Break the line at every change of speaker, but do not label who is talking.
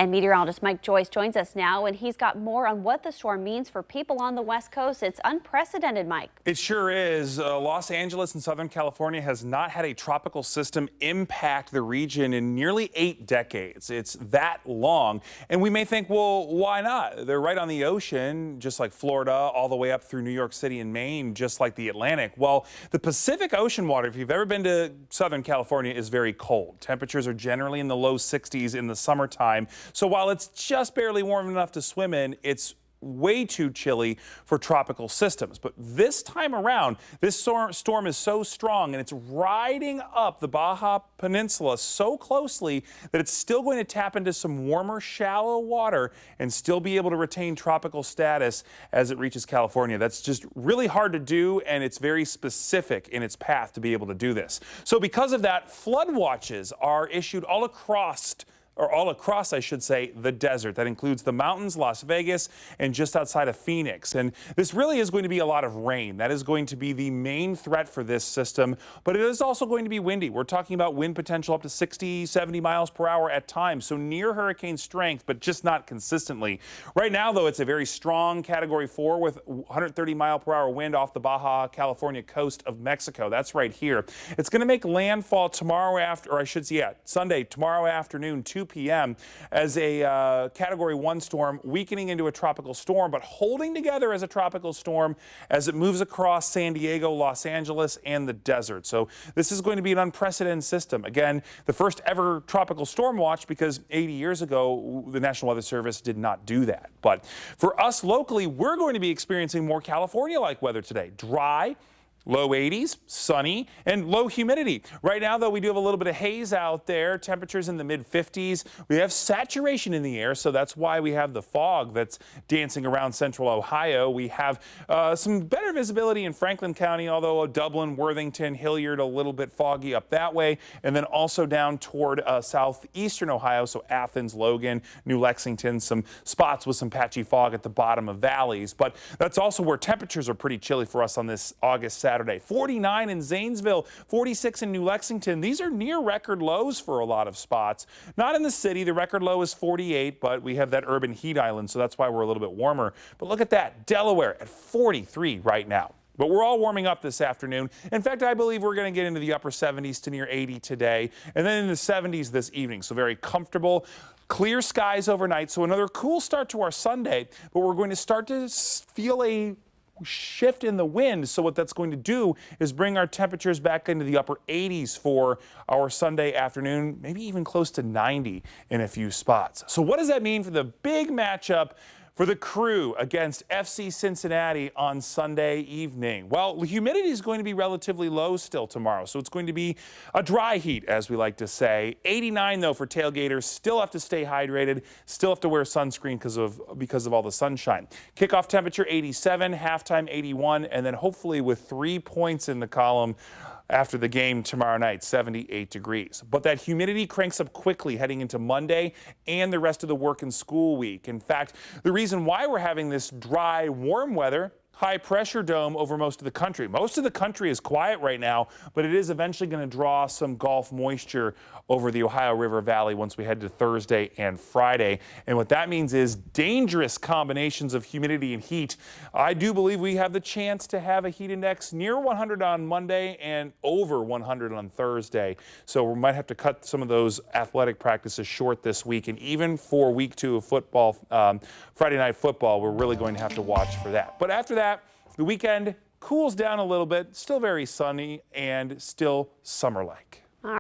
And meteorologist Mike Joyce joins us now, and he's got more on what the storm means for people on the West Coast. It's unprecedented, Mike.
It sure is. Los Angeles in Southern California has not had a tropical system impact the region in nearly 8 decades. It's that long. And we may think, well, why not? They're right on the ocean, just like Florida, all the way up through New York City and Maine, just like the Atlantic. Well, the Pacific Ocean water, if you've ever been to Southern California, is very cold. Temperatures are generally in the low 60s in the summertime. So while it's just barely warm enough to swim in, it's way too chilly for tropical systems. But this time around, this storm is so strong and it's riding up the Baja Peninsula so closely that it's still going to tap into some warmer, shallow water and still be able to retain tropical status as it reaches California. That's just really hard to do, and it's very specific in its path to be able to do this. So because of that, flood watches are issued all across, I should say, the desert. That includes the mountains, Las Vegas, and just outside of Phoenix. And this really is going to be a lot of rain. That is going to be the main threat for this system, but it is also going to be windy. We're talking about wind potential up to 60, 70 miles per hour at times, so near hurricane strength, but just not consistently. Right now, though, it's a very strong Category 4 with 130 mile per hour wind off the Baja California coast of Mexico. That's right here. It's going to make landfall tomorrow Sunday, tomorrow afternoon, 2 p.m. as a Category 1 storm, weakening into a tropical storm, but holding together as a tropical storm as it moves across San Diego, Los Angeles, and the desert. So this is going to be an unprecedented system. Again, the first ever tropical storm watch, because 80 years ago, the National Weather Service did not do that. But for us locally, we're going to be experiencing more California-like weather today. Dry, low 80s, sunny, and low humidity. Right now, though, we do have a little bit of haze out there. Temperatures in the mid-50s. We have saturation in the air, so that's why we have the fog that's dancing around central Ohio. We have some better visibility in Franklin County, although Dublin, Worthington, Hilliard, a little bit foggy up that way, and then also down toward southeastern Ohio, so Athens, Logan, New Lexington, some spots with some patchy fog at the bottom of valleys. But that's also where temperatures are pretty chilly for us on this August Saturday. 49 in Zanesville, 46 in New Lexington. These are near record lows for a lot of spots. Not in the city. The record low is 48, but we have that urban heat island, so that's why we're a little bit warmer. But look at that. Delaware at 43 right now. But we're all warming up this afternoon. In fact, I believe we're going to get into the upper 70s to near 80 today, and then in the 70s this evening. So very comfortable. Clear skies overnight. So another cool start to our Sunday, but we're going to start to feel a shift in the wind. So what that's going to do is bring our temperatures back into the upper 80s for our Sunday afternoon, maybe even close to 90 in a few spots. So what does that mean for the big matchup for the Crew against FC Cincinnati on Sunday evening? Well, the humidity is going to be relatively low still tomorrow, so it's going to be a dry heat, as we like to say. 89, though, for tailgaters. Still have to stay hydrated, still have to wear sunscreen because of all the sunshine. Kickoff temperature 87, halftime 81, and then hopefully with 3 points in the column after the game tomorrow night, 78 degrees. But that humidity cranks up quickly heading into Monday and the rest of the work and school week. In fact, the reason why we're having this dry, warm weather, high pressure dome over most of the country. Most of the country is quiet right now, but it is eventually going to draw some Gulf moisture over the Ohio River Valley once we head to Thursday and Friday. And what that means is dangerous combinations of humidity and heat. I do believe we have the chance to have a heat index near 100 on Monday and over 100 on Thursday. So we might have to cut some of those athletic practices short this week. And even for week 2 of football, Friday night football, we're really going to have to watch for that. But after that, the weekend cools down a little bit, still very sunny and still summer-like.